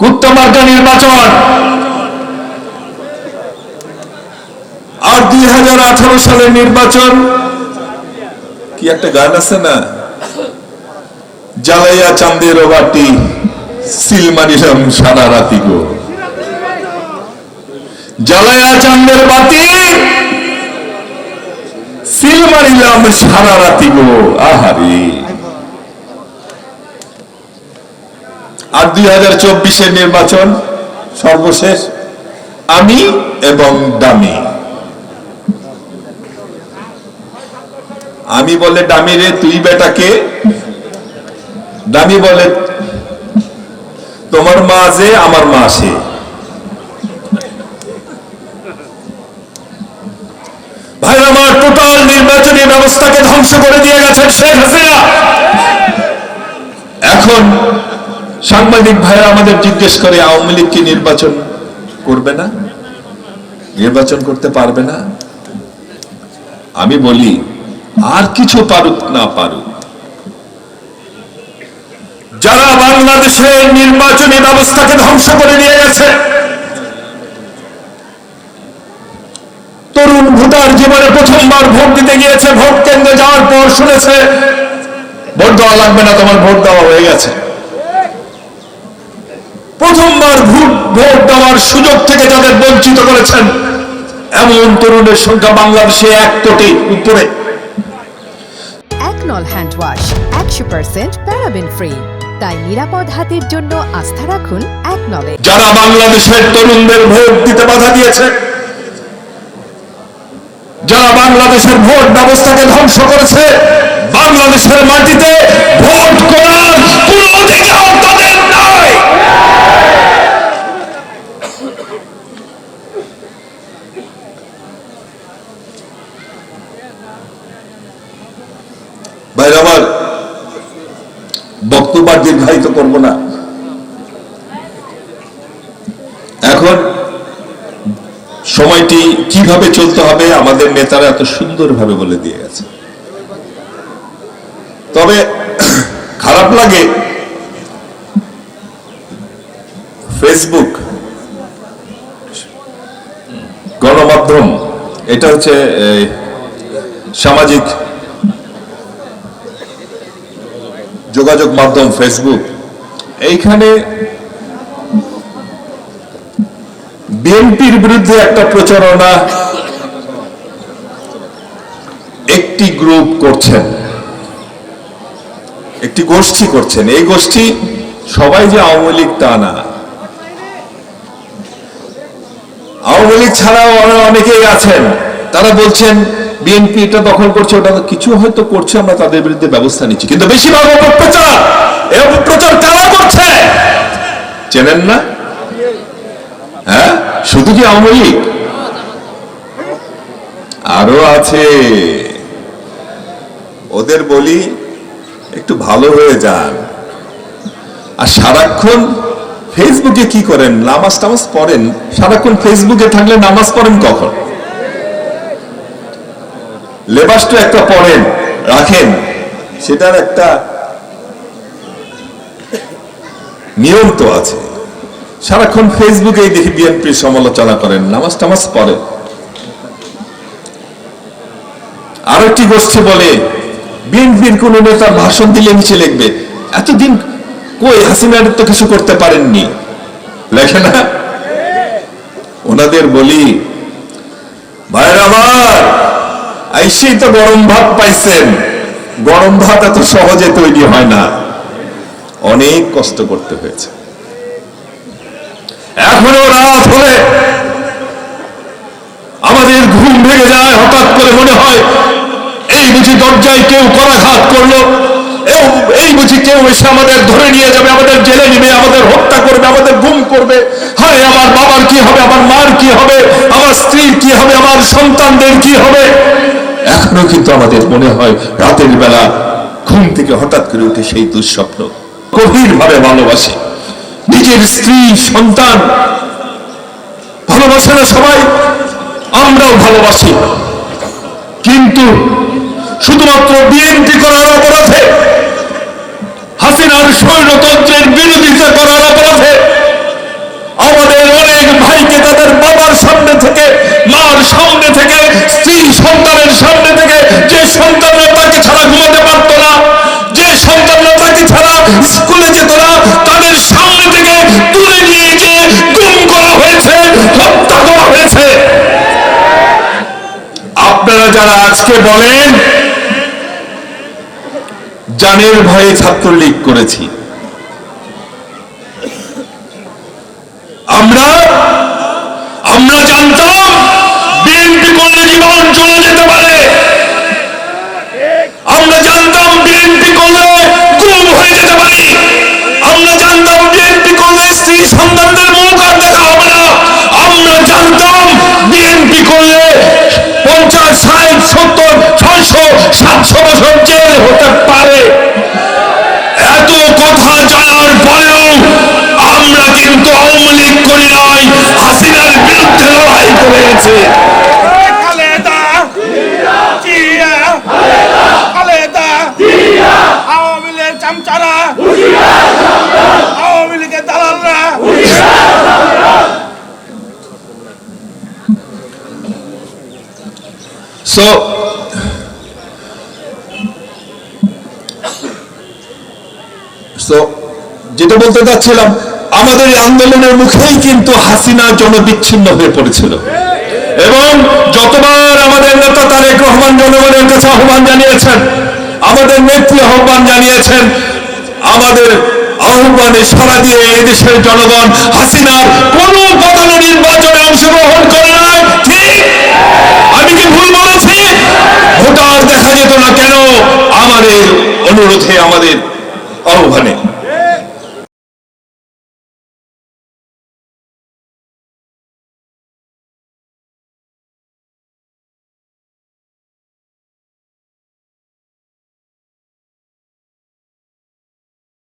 কুত্তামার্কা নির্বাচন আর 2018 সালের নির্বাচন। কি একটা গান আছে না, জ্বালাইয়া চাঁদের বাটি সিল মারিলাম সারা রাতি গো, জ্বালাইয়া চাঁদের বাতি সিল মারিলাম সারা রাতি গো। আহারে, আর 2024 নির্বাচন সর্বশেষ, আমি এবং দামি। আমি বলে দামি রে তুই বেটাকে, দামি বলে তোমার মা যে আমার মা সে। ভাই আমার টোটাল নির্বাচনী ব্যবস্থাকে ধ্বংস করে দিয়ে গেছেন শেখ হাসিনা। এখন সাংবাদিক ভাইরা আমাদের জিজ্ঞেস করে আওয়ামী লীগ কি নির্বাচন করবে না, নির্বাচন করতে পারবে না? আমি বলি আর কিছু পারুক না পারুক, যারা বাংলাদেশের নির্বাচনী ব্যবস্থাকে ধ্বংস করে দিয়ে গেছে, তরুণ ভোটার জীবনে প্রথমবার ভোট দিতে গিয়েছে, ভোট কেন্দ্রে যাওয়ার পর শুনেছে ভোট দেওয়া লাগবে না, তোমার ভোট দেওয়া হয়ে গেছে। প্রথমবার ভোট দেওয়ার সুযোগ থেকে যাদের বঞ্চিত করেছেন এমন তরুণের সংখ্যা বাংলাদেশে 1 কোটির উপরে। একনল হ্যান্ড ওয়াশ 100% প্যারাবেন ফ্রি, তাই নিরাপদ হাতের জন্য আস্থা রাখুন একনলে। যারা বাংলাদেশের তরুণদের ভোট দিতে বাধা দিয়েছে, যারা বাংলাদেশের ভোট ব্যবস্থাকে ধ্বংস করেছে, বাংলাদেশের মাটিতে ভোট করার কোন অধিকার তাদের নাই। ভাই আমার বক্তব্য দীর্ঘায়িত করব না। এখন সময়টি কিভাবে চলতে হবে আমাদের নেতারা এত সুন্দরভাবে বলে দিয়ে গেছে। তবে খারাপ লাগে ফেসবুক গণমাধ্যম, এটা হচ্ছে সামাজিক যোগাযোগ মাধ্যম ফেসবুক, এইখানে বিএনপির বিরুদ্ধে একটা প্রচারণা একটি গ্রুপ করছেন, একটি গোষ্ঠী করছেন। এই গোষ্ঠী সবাই যে আওয়ামী লীগ তা না, আওয়ামী লীগ ছাড়াও অনেকেই আছেন, তারা বলছেন বিএনপি এটা দখল করছে, ওটা কিছু হয়তো করছে, আমরা তাদের বিরুদ্ধে ব্যবস্থা নিচ্ছি। কিন্তু বেশিরভাগ অপপ্রচার, এই অপপ্রচার কারা করছে চেনেন না? হ্যাঁ, শুধু কি আওয়ামী লীগ? আরো আছে। ওদের বলি একটু ভালো হয়ে যান। আর সারাক্ষণ ফেসবুকে কি করেন? নামাজ টামাজ পড়েন? সারাক্ষণ ফেসবুকে থাকলে নামাজ পড়েন কখন? লেবাসটা একটা পড়েন রাখেন, সেটার একটা নিয়ম তো আছে। সারাক্ষণ ফেসবুকে দেখি বিএনপির সমালোচনা করেন, নামাজ টামাজ পড়েন। আর একটি গোষ্ঠী বলে বিএনপির কোন নেতার ভাষণ দিলে নিচে লিখবে এতদিন কই হাসিনার তো কিছু করতে পারেননি, লেখে না? ওনাদের বলি ভাইরা আমার, আইসেই তো গরম ভাত পাইছেন, গরম ভাত এত সহজে তৈরি হয় না, অনেক কষ্ট করতে হয়েছে। এখনো রাত হলে আমাদের ঘুম ভেঙে যায়, হঠাৎ করে মনে হয় এই বুঝি দরজায় কেউ করাঘাত করলো, এই বুঝি কেউ এসে আমাদের ধরে নিয়ে যাবে, আমাদের জেলে নেবে, আমাদের হত্যা করবে, আমাদের গুম করবে। হায় আমার বাবার কি হবে, আমার মার কি হবে, আমার স্ত্রীর কি হবে, আমার সন্তানদের কি হবে। এখনো কিন্তু আমাদের মনে হয় রাতের বেলা ঘুম থেকে হঠাৎ করে উঠে সেই দুঃস্বপ্ন। গভীর ভাবে ভালোবাসি নিজের স্ত্রী সন্তান, ভালোবাসে না সবাই? আমরাও ভালোবাসি, কিন্তু শুধুমাত্র বিএনপি করার অপরাধে, হাসিনার স্বৈরতন্ত্রের বিরোধিতা করার অপরাধে যারা আজকে বলেন জানের ভয়ে ছাত্রলীগ করেছি, আমরা জানতাম বিএনপি করলে জীবন চলে যেতে পারে, আমরা জানতাম বিএনপি করলে গুম হয়ে যেতে পারি, আমরা জানতাম বিএনপি করলে স্ত্রী সন্তানদের মুখ আর দেখা হবে না, আমরা জানতাম বিএনপি করলে 50, 60, 70, 600, 700 বছর জেল হতে পারে। এত কথা জানার পরেও আমরা কিন্তু আওয়ামী লীগ করি নাই, হাসিনার বিরুদ্ধে লড়াই করেছে। খালেদা জিয়া, খালেদা আওয়ামী লীগের চামচারা, আওয়ামী লীগের দালালরা, যেটা বলতে চাচ্ছিলাম, আমাদের এই আন্দোলনের মুখেই কিন্তু হাসিনা জনবিচ্ছিন্ন হয়ে পড়েছিল এবং যতবার আমাদের নেতা তারেক রহমান জনগণের কাছে আহ্বান জানিয়েছেন, আমাদের নেত্রী আহ্বান জানিয়েছেন, আমাদের আহ্বানে সাড়া দিয়ে এদেশের জনগণ হাসিনার কোন বদল নির্বাচনে অংশগ্রহণ করে নাই। ঠিক, আমি কি ভুল বলেছি? ভোটার দেখা যেত না কেন আমাদের অনুরোধে, আমাদের আহ্বানে?